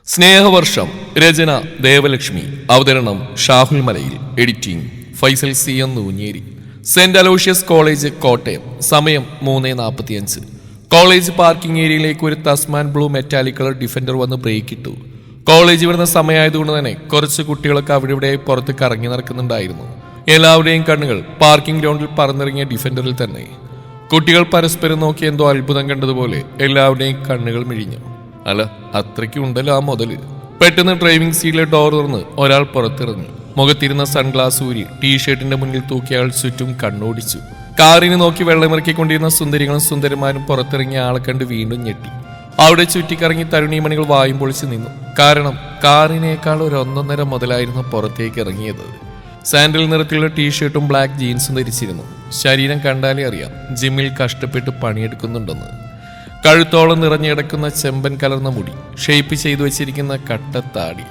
സ്നേഹവർഷം. രചന ദേവലക്ഷ്മി. അവതരണം ഷാഹുൽ മലയിൽ. Editing Faisal C N Nooncheri. Saint Aloysius college, Kottayam. സമയം 3:45. കോളേജ് പാർക്കിംഗ് ഏരിയയിലേക്ക് ഒരു തസ്മാൻ ബ്ലൂ മെറ്റാലിക് കളർ ഡിഫൻഡർ വന്ന് ബ്രേക്ക് ഇട്ടു. കോളേജ് വിടുന്ന സമയമായതുകൊണ്ട് തന്നെ കുറച്ച് കുട്ടികളൊക്കെ അവിടെ ഇവിടെയായി പുറത്ത് കറങ്ങി നടക്കുന്നുണ്ടായിരുന്നു. എല്ലാവരുടെയും കണ്ണുകൾ പാർക്കിംഗ് ഗ്രൗണ്ടിൽ പറന്നിറങ്ങിയ ഡിഫൻഡറിൽ തന്നെ. കുട്ടികൾ പരസ്പരം നോക്കി എന്തോ അത്ഭുതം കണ്ടതുപോലെ എല്ലാവരുടെയും കണ്ണുകൾ മിഴിഞ്ഞു. അല്ല, അത്രയ്ക്കും ഉണ്ടല്ലോ ആ മുതല്. പെട്ടെന്ന് ഡ്രൈവിംഗ് സീറ്റിലെ ഡോർ തുറന്ന് ഒരാൾ പുറത്തിറങ്ങി. മുഖത്തിരുന്ന സൺഗ്ലാസ് ഊരി ടീഷർട്ടിന്റെ മുന്നിൽ തൂക്കിയ ആൾ ചുറ്റും കണ്ണോടിച്ചു. കാറിന് നോക്കി വെള്ളമിറക്കിക്കൊണ്ടിരുന്ന സുന്ദരികളും സുന്ദരന്മാരും പുറത്തിറങ്ങിയ ആളെ കണ്ട് വീണ്ടും ഞെട്ടി. അവിടെ ചുറ്റിക്കറങ്ങി തരുണീമണികൾ വായും പൊളിച്ച് നിന്നു. കാരണം കാറിനേക്കാൾ ഒരു 1.5 മുതലായിരുന്നു പുറത്തേക്ക് ഇറങ്ങിയത്. സാൻഡൽ നിറത്തിലുള്ള ടീഷർട്ടും ബ്ലാക്ക് ജീൻസും ധരിച്ചിരുന്നു. ശരീരം കണ്ടാലേ അറിയാം ജിമ്മിൽ കഷ്ടപ്പെട്ട് പണിയെടുക്കുന്നുണ്ടെന്ന്. കഴുത്തോളം നിറഞ്ഞിടക്കുന്ന ചെമ്പൻ കലർന്ന മുടി, ഷേപ്പ് ചെയ്തു വെച്ചിരിക്കുന്ന കട്ടത്താടി,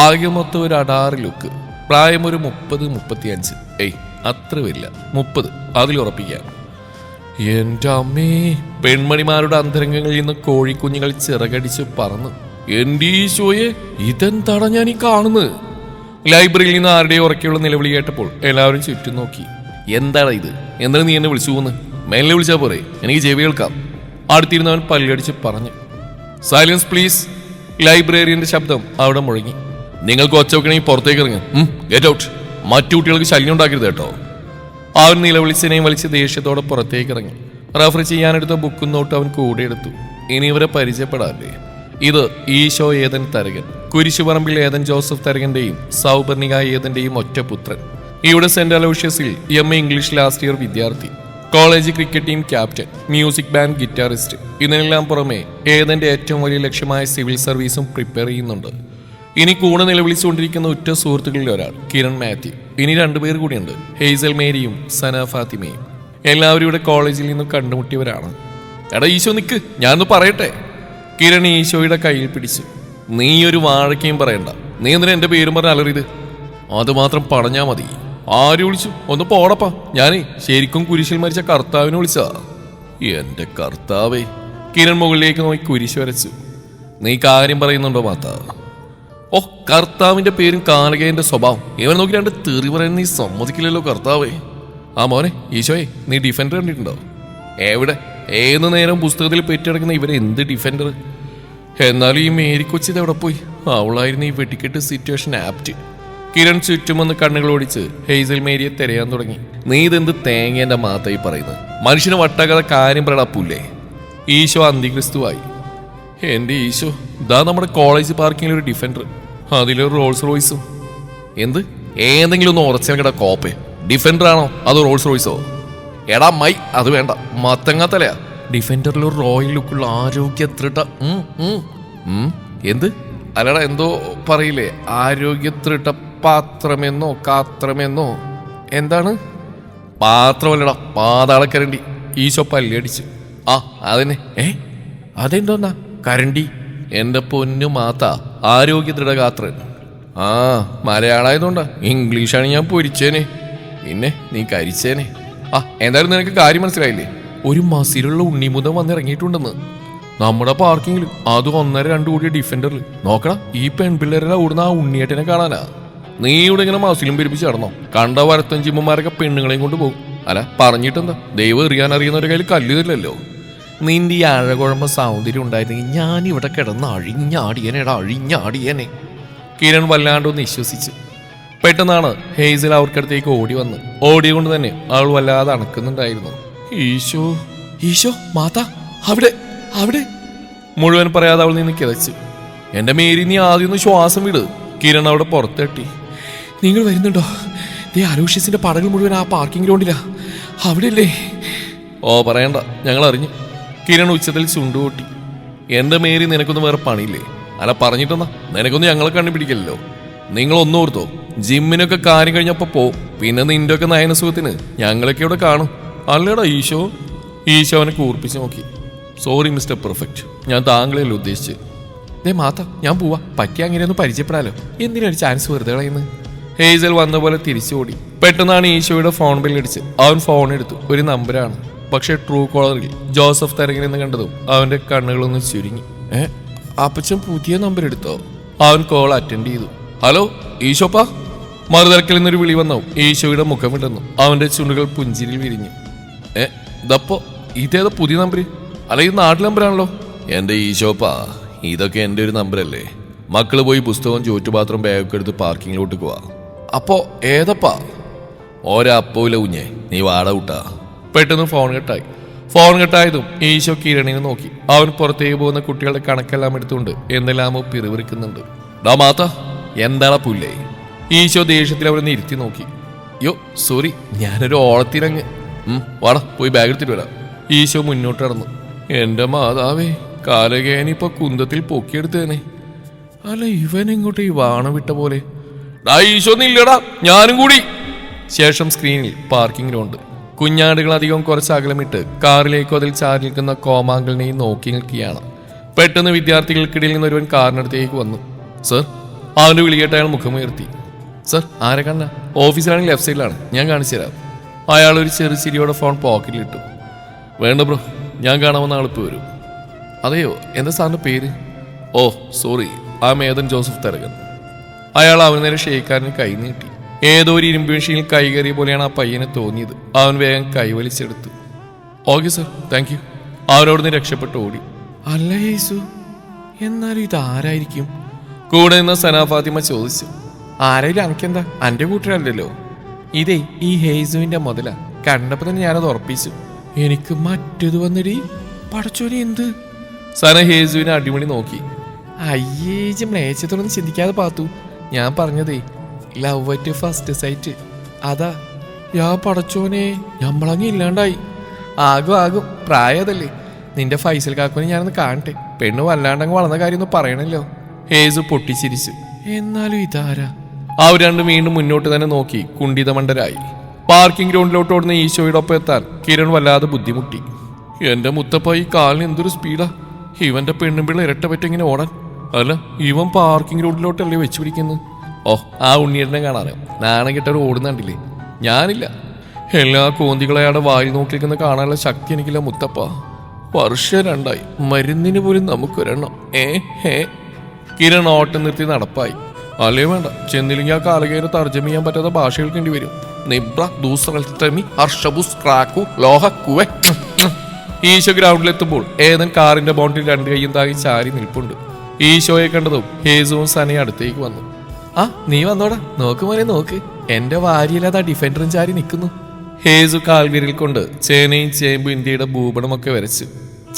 ആകെ മൊത്തം ഒരു അടാറ് ലുക്ക്. പ്രായം ഒരു 30-35. അത്ര വരില്ല, 30 അതിലുറപ്പിക്കാം. എന്റെ അമ്മേ! പെൺമണിമാരുടെ അന്തരംഗങ്ങളിൽ നിന്ന് കോഴിക്കുഞ്ഞുങ്ങൾ ചിറകടിച്ച് പറന്ന്. എന്റെ ഈശോയെ, ഇതെന്താണ് ഞാൻ ഈ കാണുന്നത്? ലൈബ്രറിയിൽ നിന്ന് ആരുടെയോ ഉറക്കെയുള്ള നിലവിളി കേട്ടപ്പോൾ എല്ലാവരും ചുറ്റും നോക്കി. എന്താണ് ഇത്? എന്താണ് നീ എന്നെ വിളിച്ചു പോകുന്നു? മെല്ലെ വിളിച്ചാ പോരെ, എനിക്ക് ചെവി കേൾക്കാം. അടുത്തിരുന്നവൻ പല്ലടിച്ച് പറഞ്ഞു. Silence please. ലൈബ്രറിയന്റെ ശബ്ദം അവിടെ മുഴങ്ങി. നിങ്ങൾക്ക് ഒച്ച വെക്കണമെങ്കിൽ പുറത്തേക്ക് ഇറങ്ങും. Get out. മറ്റു കുട്ടികൾക്ക് ശല്യം ഉണ്ടാക്കരുത് കേട്ടോ. അവൻ നിലവിളിച്ചതിനെയും വലിച്ച് ദേഷ്യത്തോടെ പുറത്തേക്ക് ഇറങ്ങി. റഫർ ചെയ്യാനെടുത്ത ബുക്കും നോട്ട് അവൻ കൂടെ എടുത്തു. ഇനി ഇവരെ പരിചയപ്പെടാല്ലേ. ഇത് Eesho Ethan Tharakan, Kurishuparambil Ethan Joseph തരകന്റെയും സൗപർണിക ഏതന്റെയും ഒറ്റപുത്രൻ. ഇവിടെ സെന്റ് അലോഷ്യസിൽ MA ഇംഗ്ലീഷ് ലാസ്റ്റ് ഇയർ വിദ്യാർത്ഥി, college cricket team captain, music band guitarist. ഇതിനെല്ലാം പുറമെ ഏതന്റെ ഏറ്റവും വലിയ ലക്ഷ്യമായ സിവിൽ സർവീസും പ്രിപ്പയർ ചെയ്യുന്നുണ്ട്. ഇനി കൂടെ നിലവിളിച്ചുകൊണ്ടിരിക്കുന്ന ഉറ്റ സുഹൃത്തുക്കളിൽ ഒരാൾ കിരൺ മാത്യു. ഇനി 2 പേർ കൂടിയുണ്ട്, ഹെയ്സൽ മേരിയും സന ഫാത്തിമയും. എല്ലാവരും ഇവിടെ കോളേജിൽ നിന്നും കണ്ടുമുട്ടിയവരാണ്. എടാ ഈശോ, നിക്ക്, ഞാനൊന്ന് പറയട്ടെ. കിരൺ ഈശോയുടെ കയ്യിൽ പിടിച്ചു. നീ ഒരു വാഴക്കയും പറയണ്ട. നീ എന്തിനാ എന്റെ പേരും പറഞ്ഞ അലറിയത്? അത് മാത്രം പറഞ്ഞാ മതി. ആര് വിളിച്ചു? ഒന്ന് പോടപ്പാ. ഞാനേ ശരിക്കും കുരിശിൽ മരിച്ച കർത്താവിനെ വിളിച്ചാ. എന്റെ കർത്താവേ! കിരൺ മുകളിലേക്ക് നോക്കി കുരിശ് വരച്ചു. നീ കാര്യം പറയുന്നുണ്ടോ മാത്ത? ഓ, കർത്താവിന്റെ പേരും കാലകേന്റെ സ്വഭാവം ഇവൻ നോക്കി 2 തെറി പറയുന്ന നീ സമ്മതിക്കില്ലല്ലോ കർത്താവേ. ആ മോനെ ഈശോയെ, നീ ഡിഫൻഡർ കണ്ടിട്ടുണ്ടോ? എവിടെ? ഏത് നേരം പുസ്തകത്തിൽ പെറ്റിടക്കുന്ന ഇവരെ എന്ത് ഡിഫൻഡർ? എന്നാലും ഈ മേരിക്കൊച്ചിത് എവിടെ പോയി? അവളായിരുന്നു ഈ വെട്ടിക്കെട്ട് സിറ്റുവേഷൻ ആപ്റ്റ്. കിരൺ ചുറ്റുമൊന്ന് കണ്ണുകൾ ഓടിച്ച് ഹെയ്സൽ മേരിയെ തിരയാൻ തുടങ്ങി. നീ ഇതെന്ത് തേങ്ങേന്റെ മാത്തായി പറയുന്നത്? മനുഷ്യന് വട്ടാകാതെ കാര്യം പറയടാപ്പൂല്ലേ? ഈശോ അന്തിക്രിസ്തുവായി. എന്റെ ഈശോ, ഇതാ നമ്മുടെ കോളേജ് പാർക്കിങ്ങിൽ ഒരു ഡിഫൻഡർ, അതിലൊരു റോൾസ് റോയ്സും. എന്ത്? ഏതെങ്കിലും ഒന്ന് ഉറച്ചെടുക്കട കോപ്പേ. ഡിഫൻഡർ ആണോ അതോ റോൾസ് റോയ്സോ? എടാ മൈ, അത് വേണ്ട, മത്തങ്ങാത്തലയാ. ഡിഫൻഡറിലൊരു റോയൽ ലുക്കുള്ള ആരോഗ്യത്രിട്ട. എന്ത്? അല്ലടാ, എന്തോ പറയില്ലേ, ആരോഗ്യത്രിട്ട പാത്രമെന്നോ കാത്രമെന്നോ. എന്താണ്? പാത്രമല്ലടാ, പാതാളക്കരണ്ടി. ഈശോ പല്ലടിച്ചു. ആ അതന്നെ. അതെന്തോന്നാ കരണ്ടി? എന്റെ പൊന്നു മാത്ത, ആരോഗ്യ ദൃഢഗാത്രൻ. ആ, മലയാളമായതുകൊണ്ടാ. ഇംഗ്ലീഷാണ് ഞാൻ പൊരിച്ചേനെ, പിന്നെ നീ കരിച്ചേനെ. ആ, എന്തായാലും നിനക്ക് കാര്യം മനസ്സിലായില്ലേ? ഒരു മസിലുള്ള ഉണ്ണിമുതം വന്നിറങ്ങിയിട്ടുണ്ടെന്ന് നമ്മുടെ പാർക്കിങ്ങിൽ. അതും 1.5-2 കൂടിയ ഡിഫൻഡറിൽ. നോക്കണം, ഈ പെൺപിള്ളേരെല്ലാം ഓടുന്ന ആ ഉണ്ണിയേട്ടനെ കാണാനാ. നീ ഇവിടെ ഇങ്ങനെ മസിലും പെരുപ്പിച്ച് നടന്നോ? കണ്ട വരത്തൻ ചിമ്മന്മാരൊക്കെ പെണ്ണുങ്ങളെയും കൊണ്ട് പോകും. അല്ല, പറഞ്ഞിട്ടെന്താ, ദൈവം എറിയാൻ അറിയുന്നവരുടെ കയ്യിൽ കല്ലുതല്ലോ. നിന്റെ ഈ അഴകുഴമ്പ സൗന്ദര്യം ഉണ്ടായിരുന്നെങ്കിൽ ഞാൻ ഇവിടെ കിടന്ന് അഴിഞ്ഞാടിയനെ. കിരൺ വല്ലാണ്ടൊന്ന് വിശ്വസിച്ചു. പെട്ടെന്നാണ് ഹെയ്സൽ അവർക്കടുത്തേക്ക് ഓടി വന്ന്. ഓടിയുകൊണ്ട് തന്നെ അവൾ വല്ലാതെ അണക്കുന്നുണ്ടായിരുന്നു. ഈശോ, ഈശോ, മാതാ, അവിടെ അവിടെ മുഴുവൻ പറയാതെ അവൾ നിന്ന് കിതച്ചു. എന്റെ മേരി, നീ ആദ്യം ഒന്ന് ശ്വാസം വിട്. കിരൺ അവിടെ പുറത്തെട്ടി. നിങ്ങൾ വരുന്നുണ്ടോ? ദേ അലോഷ്യസിന്റെ പടകൾ മുഴുവൻ ആ പാർക്കിംഗ് ഗ്രൗണ്ടിലാ. അവിടെ അല്ലേ? ഓ പറയണ്ട, ഞങ്ങൾ അറിഞ്ഞു. കിരൺ ഉച്ചത്തിൽ ചുണ്ടുകൂട്ടി. എന്റെ മേരി, നിനക്കൊന്നും വേറെ പണിയില്ലേ? അല്ല, പറഞ്ഞിട്ടെന്നാ, നിനക്കൊന്നും ഞങ്ങളെ കണ്ടുപിടിക്കില്ലല്ലോ. നിങ്ങളൊന്നും ഓർത്തോ, ജിമ്മിനൊക്കെ കാര്യം കഴിഞ്ഞപ്പോ പോ. പിന്നെ നിന്റെ ഒക്കെ നയനസുഖത്തിന് ഞങ്ങളൊക്കെ ഇവിടെ കാണും. അല്ലേടാ ഈശോ? ഈശോ അവനെ കൂർപ്പിച്ച് നോക്കി. സോറി മിസ്റ്റർ പെർഫെക്റ്റ്, ഞാൻ താങ്കളെയല്ല ഉദ്ദേശിച്ച്. ദേ മാത്ത, ഞാൻ പോവാ. പറ്റിയ അങ്ങനെയൊന്ന് പരിചയപ്പെടാലോ. എന്തിനൊരു ചാൻസ് വെറുതെ കളയുന്നു? ഹെയ്സൽ വന്ന പോലെ തിരിച്ചോടി. പെട്ടെന്നാണ് ഈശോയുടെ ഫോൺ ബില്ലടിച്ച്. അവൻ ഫോൺ എടുത്തു. ഒരു നമ്പറാണ്. പക്ഷെ ട്രൂ കോളറിൽ ജോസഫ് തരകനെന്ന് കണ്ടതും അവന്റെ കണ്ണുകളൊന്ന് ചുരുങ്ങി. അപ്പച്ചൻ പുതിയ നമ്പർ എടുത്തോ? അവൻ കോൾ അറ്റൻഡ് ചെയ്തു. ഹലോ ഈശോപ്പാ. മറുതലക്കിൽ നിന്നൊരു വിളി വന്നു. ഈശോയുടെ മുഖം വിടുന്നു. അവന്റെ ചുണ്ടുകൾ പുഞ്ചിരിയിൽ വിരിഞ്ഞു. ഇതപ്പോ ഇതേതാ പുതിയ നമ്പര്? അല്ല ഇത് നാട്ടിൽ നമ്പറാണല്ലോ. എന്റെ ഈശോപ്പാ, ഇതൊക്കെ എന്റെ ഒരു നമ്പരല്ലേ. മക്കള് പോയി പുസ്തകവും ചുറ്റുപാത്രം ബാഗൊക്കെ എടുത്ത് പാർക്കിങ്ങിലോട്ട് പോവാ. അപ്പോ ഏതപ്പാ? ഒരപ്പൂല കുഞ്ഞെ, നീ വാട വിട്ടാ. പെട്ടെന്ന് ഫോൺ കട്ടായി. ഫോൺ കട്ടായതും ഈശോ കിരണിനെ നോക്കി. അവൻ പുറത്തേക്ക് പോകുന്ന കുട്ടികളുടെ കണക്കെല്ലാം എടുത്തുകൊണ്ട് എന്തെല്ലാമോ പിറുവിറുക്കുന്നുണ്ട്. ഡാ മാത്ത, എന്താടാ പുല്ലേ? ഈശോ ദേഷ്യത്തിൽ അവരെ ഇരുത്തി നോക്കി. യോ സോറി, ഞാനൊരു ഓളത്തിനങ്ങ്. വാടാ, പോയി ബാഗ് എടുത്തിട്ട് വരാം. ഈശോ മുന്നോട്ട് നടന്നു. എന്റെ മാതാവേ, കാലകേനിപ്പോ കുന്തത്തിൽ പൊക്കിയെടുത്തേനെ. അല്ല ഇവൻ ഇങ്ങോട്ട് ഈ വാണ വിട്ട പോലെ. ഡാ ഈശോ നില്ലടാ, ഞാനും കൂടി. ശേഷം സ്ക്രീനിൽ പാർക്കിങ്ങിലുണ്ട്. കുഞ്ഞാടുകൾ അധികം കുറച്ച് അകലമിട്ട് കാറിലേക്കോ അതിൽ ചാരി നിൽക്കുന്ന കോമാങ്കലിനെയും നോക്കി നിൽക്കുകയാണ്. പെട്ടെന്ന് വിദ്യാർത്ഥികൾക്കിടയിൽ നിന്ന് ഒരുവൻ കാറിനടുത്തേക്ക് വന്നു. സർ. അവന്റെ വിളികേട്ട് അയാൾ മുഖമുയർത്തി. സർ, ആരെ കണ്ട? ഓഫീസിലാണെങ്കിൽ ലെഫ്റ്റ് സൈഡിലാണ്, ഞാൻ കാണിച്ചു തരാം. അയാൾ ഒരു ചെറു ചിരിയോടെ ഫോൺ പോക്കറ്റിലിട്ടു. വേണ്ട ബ്രോ, ഞാൻ കാണാവുന്ന ആളിപ്പോ വരും. അതെയോ, എന്താ സാറിന്റെ പേര്? ഓ സോറി, ആ മേധൻ ജോസഫ് തരകൻ. അയാൾ അവന് നേരെ ഷെയ്ക്കാരന് കൈ നീട്ടി. ഏതോ ഒരു ഇരുമ്പ് മെഷീനിൽ കൈ കയറിയ പോലെയാണ് ആ പയ്യനെ തോന്നിയത്. അവൻ വേഗം കൈവലിച്ചെടുത്തു. Okay sir, thank you. അവരോടുന്ന് രക്ഷപ്പെട്ട് ഓടി. അല്ല യേസു, എന്നാലും ഇതാരായിരിക്കും? കൂടെ നിന്ന് സന ഫാത്തിമ ചോദിച്ചു. ആരായാലും എനിക്കെന്താ, എൻ്റെ കൂട്ടരല്ലല്ലോ. ഇതേ ഈ ഹേസുവിന്റെ മുതലാ. കണ്ടപ്പോ തന്നെ ഞാനത് ഉറപ്പിച്ചു. എനിക്ക് മറ്റേത് വന്നിടി. പടച്ചോനെ എന്ത്? സന ഹേസുവിനെ അടിമണി നോക്കി. അയ്യേജ് മ്ലേച്ഛത്തോടൊന്നും ചിന്തിക്കാതെ പാത്തു. ഞാൻ പറഞ്ഞതേ ലവ് അറ്റ് ഫസ്റ്റ് സൈറ്റ്. അതാ. യാ പടച്ചോനെ, ഞമ്മളങ്ങ് ഇല്ലാണ്ടായി. ആകും പ്രായതല്ലേ. നിന്റെ ഫൈസൽ കാക്കുനെ ഞാനൊന്ന് കാണട്ടെ. പെണ്ണ് വല്ലാണ്ടങ്ങ് വളർന്ന കാര്യമൊന്നും പറയണല്ലോ. ഹേസു പൊട്ടിച്ചിരിച്ചു. എന്നാലും ഇതാരാ? അവർ രണ്ടും വീണ്ടും മുന്നോട്ട് തന്നെ നോക്കി കുണ്ഠിതമണ്ഡരായി. പാർക്കിംഗ് ഗ്രൗണ്ടിലോട്ട് ഓടുന്ന ഈശോയുടെ ഒപ്പം എത്താൻ കിരൺ വല്ലാതെ ബുദ്ധിമുട്ടി. എന്റെ മുത്തപ്പ, ഈ കാലിന് എന്തൊരു സ്പീഡാ! ഇവന്റെ പെണ്ണും പിള്ള ഇരട്ട പറ്റിങ്ങനെ ഓടാൻ. അല്ല, ഇവൻ പാർക്കിംഗ് ഗ്രൗണ്ടിലോട്ടല്ലേ വെച്ചു പിടിക്കുന്നത്. ഓ, ആ ഉണ്ണിയേട്ടനെ കാണാനോ നാണം കെട്ടവർ ഓടുന്നുണ്ടില്ലേ? ഞാനില്ല. എല്ലാ കോന്തികളയാടെ വായിൽ നോക്കി നിൽക്കുന്ന കാണാനുള്ള ശക്തി എനിക്കില്ല മുത്തപ്പ. വർഷം 2 മരുന്നിന് പോലും നമുക്കൊരെണ്ണം. കിരൺ ഓട്ടം നിർത്തി നടപ്പായി. അല്ലേ വേണ്ട, ചെന്നില്ലെങ്കിൽ ആ കാലകേരെ തർജ്ജമ ചെയ്യാൻ പറ്റാത്ത ഭാഷ കേൾക്കേണ്ടി വരും. ഈശോ ഗ്രൗണ്ടിലെത്തുമ്പോൾ ഏതൻ കാറിന്റെ ബോണ്ടിൽ 2 കൈയും താങ്ങി ചാരി നിൽപ്പുണ്ട്. ഈശോയെ കണ്ടതും ഹേസുവും സനയും അടുത്തേക്ക് വന്നു. ആ നീ വന്നോടാ, നോക്ക് മോനെ നോക്ക്, എന്റെ വാരിയില്ലാതെ ഡിഫൻഡറും ചാരി നിൽക്കുന്നു. ഹേസു കാൽവിരിൽ കൊണ്ട് ചേനയും ചേമ്പും ഇന്ത്യയുടെ ഭൂപടമൊക്കെ വരച്ചു.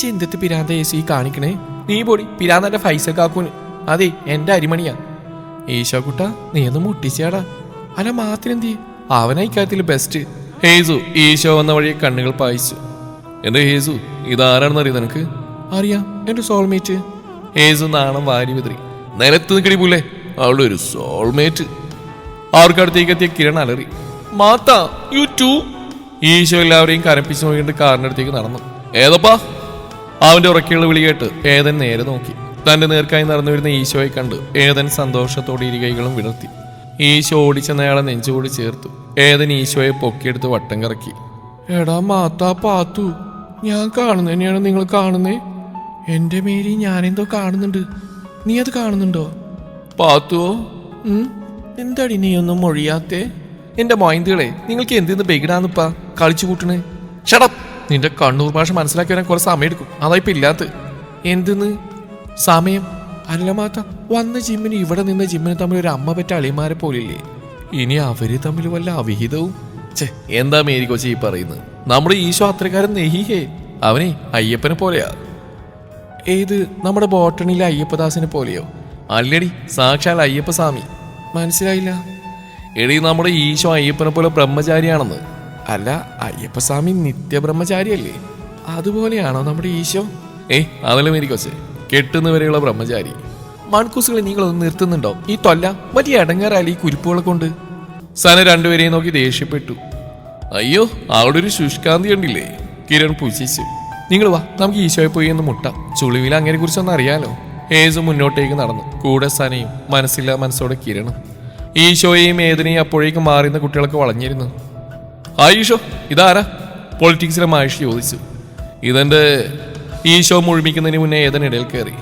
ചിന്തത്ത് പിരാന്ത യേസു ഈ കാണിക്കണേ. നീ പൊടി പിരാന്തന്റെ ഫൈസൽ കാക്കൂന്. അതെ, എന്റെ അരിമണിയാ. ഈശോ കുട്ട, നീ ഒന്ന് മുട്ടിച്ചാടാ. അല്ല മാത്രെന്തി, അവനാ ഇക്കാര്യത്തിൽ ബെസ്റ്റ്. ഹേസു ഈശോ വന്ന വഴിയെ കണ്ണുകൾ പായിച്ചു. എന്റെ ഹേസു, ഇതാരാണെന്ന് അറിയാം നിനക്ക്? അറിയാം, എന്റെ സോൾമേറ്റ്. ഹേസു നാണം വാരി വിതറി. നിലത്ത് നിൽക്കടി പുല്ലേ, അവളുടെ ഒരു സോൾമേറ്റ്. അവർക്കടുത്തേക്ക് എത്തിയ കിരൺ അലറി. മാതാ, യു ടു. ഈശോ എല്ലാവരെയും കരപ്പിച്ചു നോക്കിയിട്ട് കാറിനടുത്തേക്ക് നടന്നു. ഏതപ്പാ? അവന്റെ ഉറക്കെയുള്ള വിളി കേട്ട് ഏതൻ നേരെ നോക്കി. തന്റെ നേർക്കായി നടന്നു വരുന്ന ഈശോയെ കണ്ട് ഏതൻ സന്തോഷത്തോടെ ഇരുകൈകളും വിടർത്തി. ഈശോ ഓടിച്ചെന്നയാളെ നെഞ്ചുകൂടി ചേർത്തു. ഏതൻ ഈശോയെ പൊക്കിയെടുത്ത് വട്ടം കറക്കി. എടാ മാതാ പാത്തു, ഞാൻ കാണുന്ന തന്നെയാണ് നിങ്ങൾ കാണുന്നേ. എന്റെ മേരി, ഞാനെന്തോ കാണുന്നുണ്ട്. നീ അത് കാണുന്നുണ്ടോ? പാത്തുവോ? എന്താടി നീ ഒന്നും മൊഴിയാത്തേ? എന്റെ മൊയന്തുകളെ, നിങ്ങൾക്ക് എന്തിന്ന് ബെഗിടാന്നിപ്പാ കളിച്ചു കൂട്ടണേ? ഷടപ്പ്! നിന്റെ കണ്ണൂർ ഭാഷ മനസ്സിലാക്കി വരാൻ കുറെ സമയം എടുക്കും. അതായിപ്പോ ഇല്ലാത്ത എന്തിന്ന് സമയം? അല്ല മാത്ത, വന്ന ജിമ്മിന് ഇവിടെ നിന്ന ജിമ്മിന് തമ്മിൽ ഒരു അമ്മ പെറ്റ അളിമാരെ പോലില്ലേ? ഇനി അവര് തമ്മിൽ വല്ല അവിഹിതവും. എന്താ മേരി കൊച്ചി ഈ പറയുന്നത്? നമ്മുടെ ഈശോ അത്രക്കാരൻ നെഹിഹേ. അവനെ അയ്യപ്പനെ പോലെയാ. ഏത്, നമ്മുടെ ബോട്ടണിയിലെ അയ്യപ്പദാസിനെ പോലെയോ? അല്ലടി, സാക്ഷാൽ അയ്യപ്പസ്വാമി. മനസ്സിലായില്ല. എടി, നമ്മുടെ ഈശോ അയ്യപ്പനെ പോലെ ബ്രഹ്മചാരിയാണെന്ന്. അല്ല, അയ്യപ്പസ്വാമി നിത്യബ്രഹ്മചാരിയല്ലേ? അതുപോലെയാണോ നമ്മുടെ ഈശോ? അതല്ല മേരി കൊച്ചെ, കെട്ടുന്നവരെയുള്ള ബ്രഹ്മചാരി. മൺകൂസുകളെ നിങ്ങളൊന്ന് നിർത്തുന്നുണ്ടോ? ഈ തൊല്ല വലിയ ഇടങ്ങാറല്ല ഈ കുരിപ്പുകളെ കൊണ്ട്. സന രണ്ടുപേരെയും നോക്കി ദേഷ്യപ്പെട്ടു. അയ്യോ, അവിടെ ഒരു ശുഷ്കാന്തി ഉണ്ടില്ലേ? കിരൺ പുച്ഛിച്ചു. നിങ്ങൾ വാ, നമുക്ക് ഈശോയെ പോയി ഒന്ന് മുട്ടാം. ചുളിവിൽ അങ്ങനെ കുറിച്ചൊന്നും അറിയാലോ. ഹേസു മുന്നോട്ടേക്ക് നടന്നു. കൂടെ സനയും മനസ്സില്ലാ മനസ്സോടെ കിരണും. ഈശോയെയും ഏതനെയും അപ്പോഴേക്കും മാറിയുന്ന കുട്ടികളൊക്കെ വളഞ്ഞിരുന്നു. ഈശോ, ഇതാരാ? പൊളിറ്റിക്സിലെ മാഷ് ചോദിച്ചു. ഇതെന്റെ. ഈശോ മുഴുമിക്കുന്നതിന് മുന്നേ ഏതൻ ഇടയിൽ കയറി.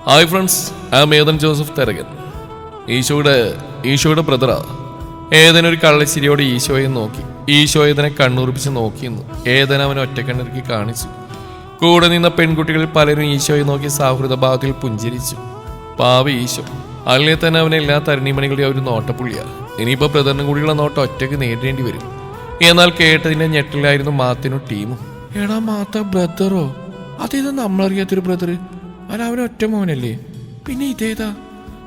Hi friends, I am Ethan Joseph Tharakan. ഈശോയുടെ ബ്രദറാ. ഏതനൊരു കള്ളച്ചിരിയോടെ ഈശോയെ നോക്കി. ഈശോ ഏതനെ കണ്ണുറിപ്പിച്ച് നോക്കിയെന്നു. ഏതൻ അവനെ ഒറ്റക്കണ്ണിറുക്കി കാണിച്ചു. കൂടെ നിന്ന പെൺകുട്ടികളിൽ പലരും ഈശോയെ നോക്കി സൗഹൃദ ഭാവത്തിൽ പുഞ്ചിരിച്ചു. പാവ ഈശോ. അല്ലേ തന്നെ അവനെ എല്ലാ തരുണിമണികളുടെ ഒരു നോട്ടപ്പുള്ളിയാണ്. ഇനിയിപ്പോ ബ്രദറിനും കൂടിയുള്ള നോട്ടം ഒറ്റയ്ക്ക് നേരിടേണ്ടി വരും. എന്നാൽ കേട്ടതിന്റെ ഞെട്ടിലായിരുന്നു മാത്തിനും ടീമും. എടാ മാത്ത ബ്രദറോ? അതേതാ നമ്മളറിയാത്തൊരു ബ്രദർ? അല്ല, അവൻ ഒറ്റ മോനല്ലേ? പിന്നെ ഇതേതാ?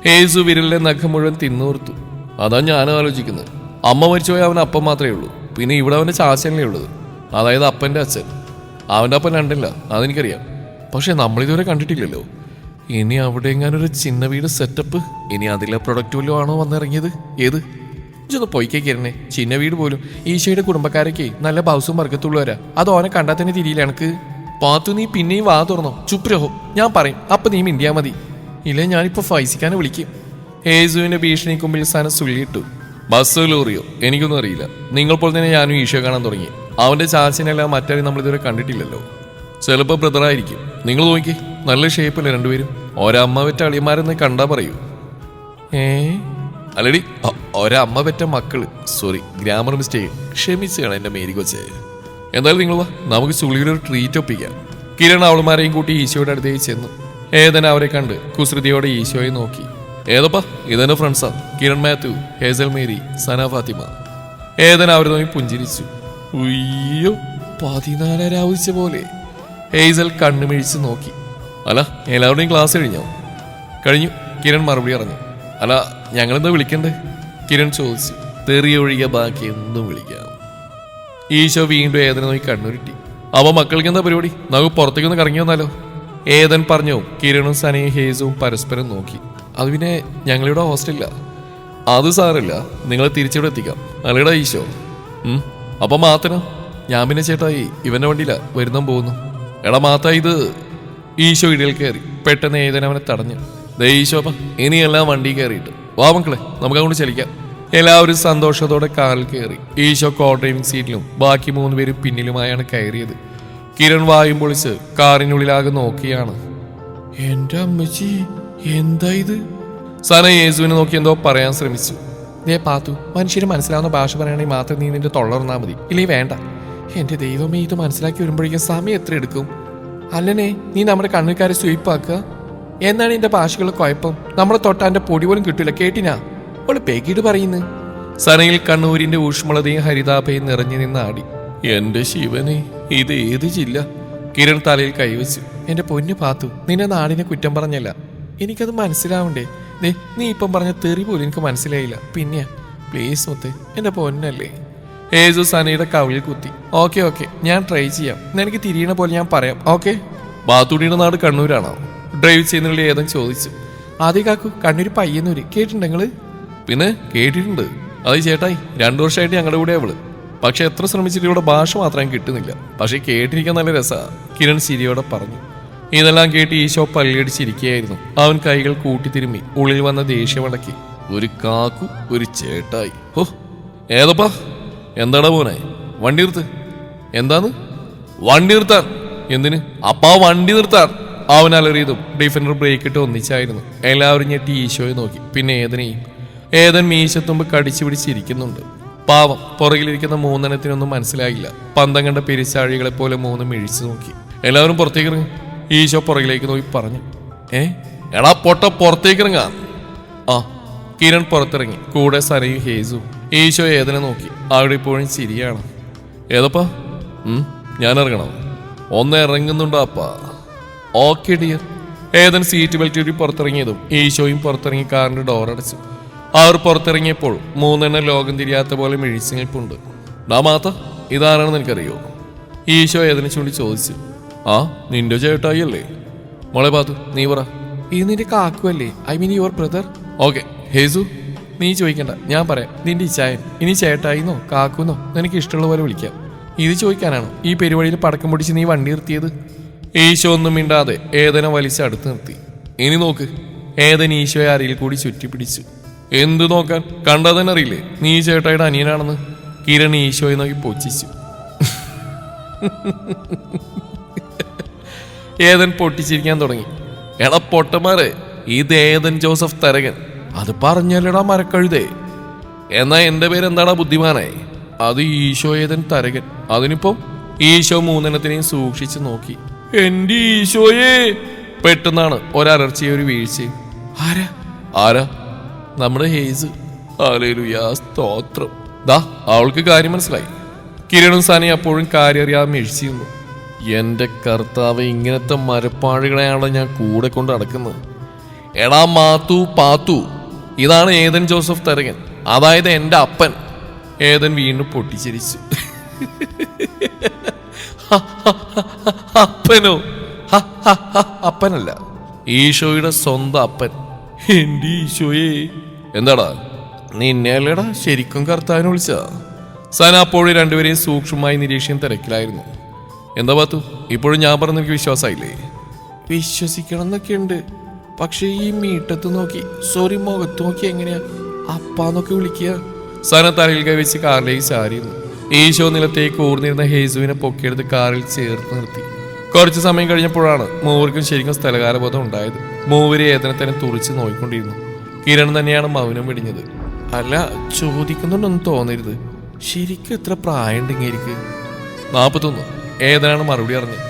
ഹേസു വിരലിലെ നഖം മുഴുവൻ തിന്നൂർത്തു. അതാ ഞാനും ആലോചിക്കുന്നത്. അമ്മ മരിച്ചുപോയ അവൻ അപ്പം മാത്രമേ ഉള്ളൂ. പിന്നെ ഇവിടെ അവന്റെ ചാച്ചനല്ലേ ഉള്ളത്, അതായത് അപ്പന്റെ അച്ഛൻ. അവന്റെ അപ്പൻ രണ്ടില്ല, അതെനിക്കറിയാം. പക്ഷെ നമ്മളിതുവരെ കണ്ടിട്ടില്ലല്ലോ. ഇനി അവിടെ എങ്ങാനൊരു ചിന്ന വീട് സെറ്റപ്പ്. ഇനി അതിലെ പ്രൊഡക്റ്റ് വല്ലതും ആണോ വന്നിറങ്ങിയത്? ഏത് ഇതൊന്ന് പൊയ്ക്കേക്കരുന്നേ. ചിന്ന വീട് പോലും ഈശോയുടെ കുടുംബക്കാരൊക്കെ നല്ല ബൗസും വർഗത്തുള്ളവരാ. അത് ഓനെ കണ്ടാൽ തന്നെ തിരിയില്ല എനക്ക്. പാത്തു, നീ പിന്നെയും വാ തുറന്നോ? ചുപ്രഹോ, ഞാൻ പറയും, അപ്പൊ നീ മിണ്ടിയാ മതി. ഇല്ലേ ഞാനിപ്പോ ഫൈസിക്കാനെ വിളിക്കും. ഹേസുവിന്റെ ഭീഷണി കുമ്പിൽ സാധനം സുള്ളിയിട്ടു. ബസ്സോ ലോറിയോ എനിക്കൊന്നും അറിയില്ല. നിങ്ങൾ പോലെ തന്നെ ഞാനും ഈശോ കാണാൻ തുടങ്ങി. അവന്റെ ചാച്ചനെല്ലാം മറ്റാരും നമ്മളിതുവരെ കണ്ടിട്ടില്ലല്ലോ. ചിലപ്പോ ബ്രദറായിരിക്കും. നിങ്ങൾ നോക്കി, നല്ല ഷേപ്പല്ലേ രണ്ടുപേരും. ഒരമ്മ പെറ്റ അളിയന്മാരെന്ന് കണ്ടാ പറയൂ. അല്ലടി, ഒരമ്മ പെറ്റ മക്കള്. Sorry, grammar mistake. ക്ഷമിച്ചാണ് എന്റെ മേരി കൊച്ചേ. എന്തായാലും നിങ്ങൾ വാ, നമുക്ക് ചുള്ളിയുടെ ഒരു ട്രീറ്റ് ഒപ്പിക്കാം. കിരൺ അവളുമാരെയും കൂട്ടി ഈശോയുടെ അടുത്തേക്ക് ചെന്നു. ഏതന അവരെ കണ്ട് കുസൃതിയോടെ ഈശോയെ നോക്കി. ഏതപ്പാ? ഇതെന്റെ ഫ്രണ്ട്സാ. കിരൺ മാത്യു, ഹേസൽ മേരി, സന ഫാത്തിമ. ഏതന അവരെ നോക്കി പുഞ്ചിരിച്ചു. ഉയ്യോ, 14 രാവിച്ച പോലെ. ഹേസൽ കണ്ണുമിഴിച്ച് നോക്കി. അല്ല, എല്ലാവരുടെയും ക്ലാസ് കഴിഞ്ഞോ? കഴിഞ്ഞു, കിരൺ മറുപടി പറഞ്ഞു. അല്ല, ഞങ്ങളെന്താ വിളിക്കണ്ടേ? കിരൺ ചോദിച്ചു. തെറിയൊഴികെ ബാക്കി എന്തും വിളിക്കാം. ഈശോ വീണ്ടും ഏതനെ നോക്കി കണ്ണുരുട്ടി. അപ്പൊ മക്കൾക്ക് എന്താ പരിപാടി? നമുക്ക് പുറത്തേക്കൊന്ന് കറങ്ങി വന്നാലോ? ഏതൻ പറഞ്ഞു. കിരണും സനയും ഹേസും പരസ്പരം നോക്കി. അത് പിന്നെ ഞങ്ങളിവിടെ ഹോസ്റ്റലില്ല. അത് സാറില്ല, നിങ്ങളെ തിരിച്ചിവിടെ എത്തിക്കാം. അല്ലടാ ഈശോ? അപ്പൊ മാത്തനോ? ഞാൻ പിന്നെ ചേട്ടായി ഇവന്റെ വണ്ടിയില്ല, വരുന്ന പോകുന്നു. എടാ മാത്ത, ഇത്. ഈശോ ഇടയിൽ കയറി. പെട്ടെന്ന് ഏതൻ അവനെ തടഞ്ഞു. ദേ ഈശോപ്പ, ഇനിയെല്ലാം വണ്ടി കയറിയിട്ട് വാ മക്കളെ, നമുക്ക് അങ്ങോട്ട് ചലിക്കാം. എല്ലാവരും സന്തോഷത്തോടെ കാറിൽ കയറി. ഈശോ കോ ഡ്രൈവിംഗ് സീറ്റിലും ബാക്കി 3 പേരും പിന്നിലുമായാണ് കയറിയത്. കിരൺ വായും പൊളിച്ച് കാറിനുള്ളിലാകെ നോക്കിയാണ്. എന്റെ അമ്മച്ചി, എന്താ ഇത്? സന യേസുവിനെ നോക്കി എന്തോ പറയാൻ ശ്രമിച്ചു. ദേ പാത്തു, മനുഷ്യന് മനസ്സിലാവുന്ന ഭാഷ പറയണമെങ്കിൽ മാത്രം നീ നിന്റെ തൊള്ളർന്നാ മതി, ഇല്ലേ വേണ്ട. എന്റെ ദൈവമേ, ഇത് മനസ്സിലാക്കി വരുമ്പോഴേക്കും സമയം എത്ര എടുക്കും? അല്ലനെ, നീ നമ്മുടെ കണ്ണുകാരെ സ്വീപ്പാക്കുക. എന്നാണ് എന്റെ ഭാഷകളുടെ കുഴപ്പം? നമ്മളെ തൊട്ടാന്റെ പൊടി പോലും കിട്ടില്ല, കേട്ടിനാ? അവള് പേക്കിട്ട് പറയുന്നു. സനയിൽ കണ്ണൂരിന്റെ ഊഷ്മളതയും ഹരിതാഭയും നിറഞ്ഞു നിന്നാടി. എന്റെ ശിവനെ, ഇത് ഏത് ജില്ല? കിരൺ തലയിൽ കൈവച്ചു. എന്റെ പൊന്നു പാത്തു, നിന്റെ നാടിനെ കുറ്റം പറഞ്ഞല്ല, എനിക്കത് മനസ്സിലാവണ്ടേ? നീ ഇപ്പം പറഞ്ഞ തെറി പോലും എനിക്ക് മനസ്സിലായില്ല. പിന്നെ പ്ലീസ് മുത്തേ, എന്റെ പൊന്നല്ലേ. ഏജു സനയുടെ കവിളിൽ കുത്തി. ഓക്കെ, ഞാൻ ട്രൈ ചെയ്യാം. എനിക്ക് തിരിയണ പോലെ ഞാൻ പറയാം, ഓക്കെ? ബാത്തുടിയുടെ നാട് കണ്ണൂരാണോ? ഡ്രൈവ് ചെയ്യുന്നതിൽ ഏതും ചോദിച്ചു. ആദ്യ കാക്കു, കണ്ണൂര് പയ്യന്നൂര് കേട്ടിട്ടുണ്ടെങ്കില്? പിന്നെ കേട്ടിട്ടുണ്ട്. അത് ചേട്ടായി 2 വർഷമായിട്ട് ഞങ്ങളുടെ കൂടെ അവള്. പക്ഷെ എത്ര ശ്രമിച്ചിട്ട് ഇവിടെ ഭാഷ മാത്രം കിട്ടുന്നില്ല. പക്ഷെ കേട്ടിരിക്കാൻ നല്ല രസമാണ്, കിരൺ ചിരിയോടെ പറഞ്ഞു. ഇതെല്ലാം കേട്ട് ഈശോ പല്ലിയടിച്ചിരിക്കുകയായിരുന്നു. അവൻ കൈകൾ കൂട്ടിത്തിരുമ്മി ഉള്ളിൽ വന്ന ദേഷ്യമടക്കി. ഒരു കാക്കു, ഒരു ചേട്ടായി. ഓ ഏതപ്പാ? എന്താടാ പോനെ? വണ്ടി നിർത്ത്. എന്താന്ന്? വണ്ടി നിർത്താൻ. എന്തിന്? അപ്പാ വണ്ടി നിർത്താൻ. അവൻ അലറിയതും ഡിഫൻഡർ ബ്രേക്ക് ഇട്ട് ഒന്നിച്ചായിരുന്നു. എല്ലാവരും ഞെട്ടി ഈശോയെ നോക്കി. പിന്നെ ഏതനെയും. ഏതൻ മീശത്തുമ്പ് കടിച്ചു പിടിച്ചിരിക്കുന്നുണ്ട്. പാവം, പുറകിലിരിക്കുന്ന 3 എണ്ണത്തിനൊന്നും മനസ്സിലായില്ല. പന്തം കണ്ട പെരിച്ചാഴികളെ പോലെ 3 മിഴിച്ചു നോക്കി. എല്ലാവരും പുറത്തേക്ക് ഇറങ്ങി. ഈശോ പുറകിലേക്ക് നോക്കി പറഞ്ഞു. എടാ പൊട്ട, പുറത്തേക്ക് ഇറങ്ങാൻ. ആ. കിരൺ പുറത്തിറങ്ങി, കൂടെ സനയും ഹേസും. ഈശോ ഏതനെ നോക്കി. അവിടെ ഇപ്പോഴും ചിരിയാണ്. ഏതപ്പാ? ഞാൻ ഇറങ്ങണം. ഒന്ന് ഇറങ്ങുന്നുണ്ടോ അപ്പാ? Okay dear. Ethan seat belt ഇടി പുറത്തിറങ്ങിയതും ഈശോയും പുറത്തിറങ്ങി കാറിന്റെ ഡോർ അടച്ചു. അവർ പുറത്തിറങ്ങിയപ്പോൾ 3 എണ്ണം ലോകം തിരിയാത്ത പോലെ മിഴിച്ചു നിൽപ്പുണ്ട്. ഡാ മാത്ത, ഇതാരാണെന്ന് എനിക്കറിയോ? ഈശോ ഏതനെ ചൂണ്ടി ചോദിച്ചു. ആ, നിന്റെ ചേട്ടായി അല്ലേ? മോളെ പാത്തു, നീ പറ. ഇത് നിന്റെ കാക്കുവല്ലേ? I mean your brother. Okay Hesu, നീ ചോദിക്കണ്ട, ഞാൻ പറയാം. നിന്റെ ഇച്ചായൻ. ഇനി ചേട്ടായിന്നോ കാക്കുന്നോ നിനക്ക് ഇഷ്ടമുള്ള പോലെ വിളിക്കാം. ഇത് ചോദിക്കാനാണോ ഈ പരിപാടിയിൽ പടക്കം പൊടിച്ച് നീ വണ്ടി നിർത്തിയത്? ഈശോ ഒന്നും മിണ്ടാതെ ഏതനെ വലിച്ച് അടുത്ത് നിർത്തി. ഇനി നോക്ക്. ഏതൻ ഈശോയെ അരയിൽ കൂടി ചുറ്റിപ്പിടിച്ചു. എന്ത് നോക്കാൻ? കണ്ടാൽ തന്നെ അറിയില്ലേ നീ ചേട്ടായുടെ അനിയനാണെന്ന്. കിരൺ ഈശോയെ നോക്കി പൊച്ചിച്ചു. ഏതൻ പൊട്ടിച്ചിരിക്കാൻ തുടങ്ങി. എടാ പൊട്ടന്മാരെ, ഇത് ഏതൻ ജോസഫ് തരകൻ. അത് പറഞ്ഞല്ലടാ മരക്കഴുതേ. എന്നാ എന്റെ പേര് എന്താടാ ബുദ്ധിമാനെ? അത് ഈശോ ഏതൻ തരകൻ. അതിനിപ്പം ഈശോ മൂന്നെണ്ണത്തിനെയും സൂക്ഷിച്ചു നോക്കി. എന്റെ ഈശോയെ! പെട്ടെന്നാണ് ഒരലർച്ചയും ഒരു വീഴ്ചയും. ആരാ ആരാ? നമ്മുടെ ഹേസ്. ഹല്ലേലൂയാ, സ്തോത്രം. ദാ അവൾക്ക് കാര്യം മനസ്സിലായി. കിരണും സാനി അപ്പോഴും കാര്യം അറിയാതെ മെഴിച്ചിരുന്നു. എന്റെ കർത്താവ്, ഇങ്ങനത്തെ മരപ്പാഴികളെയാണ് ഞാൻ കൂടെ കൊണ്ട് നടക്കുന്നത്. എടാ മാത്തു പാത്തു, ഇതാണ് ഏതൻ ജോസഫ് തരകൻ, അതായത് എന്റെ അപ്പൻ. ഏതൻ വീണ്ടും പൊട്ടിച്ചിരിച്ചു. അപ്പനോ? അപ്പനല്ല, ഈശോയുടെ സ്വന്തം അപ്പൻ. എന്റെ ഈശോയെ! എന്താടാ, നിന്നെയല്ലേടാ ശരിക്കും കർത്താവിനെ വിളിച്ച? സന അപ്പോഴും രണ്ടുപേരെയും സൂക്ഷ്മമായി നിരീക്ഷിക്കാൻ തിരക്കിലായിരുന്നു. എന്താ പാത്തു, ഇപ്പോഴും ഞാൻ പറഞ്ഞ എനിക്ക് വിശ്വാസമായില്ലേ? വിശ്വസിക്കണം എന്നൊക്കെ ഉണ്ട്, പക്ഷെ ഈ മീട്ടത്ത് നോക്കി, സോറി മുഖത്ത് നോക്കി എങ്ങനെയാ അപ്പാന്നൊക്കെ വിളിക്കുക? സന തലയിൽ കൈവച്ച് കാറിലേക്ക് ചാരിയിരുന്നു. ഈശോ നിലത്തേക്ക് ഊർന്നിരുന്ന ഹേസുവിനെ പൊക്കിയെടുത്ത് കാറിൽ ചേർത്ത് നിർത്തി. കുറച്ചു സമയം കഴിഞ്ഞപ്പോഴാണ് മൂവർക്കും ശരിക്കും സ്ഥലകാലബോധം ഉണ്ടായത്. മൂവര് ഏതനെ തന്നെ തുറിച്ച് നോക്കിക്കൊണ്ടിരുന്നു. കിരൺ തന്നെയാണ് മൗനം വെടിഞ്ഞത്. അല്ല, ചോദിക്കുന്നുണ്ടൊന്നും തോന്നരുത്, ശരിക്കും എത്ര പ്രായമുണ്ടെങ്കിൽ? 41. ഏതനാണ് മറുപടി അറിഞ്ഞത്.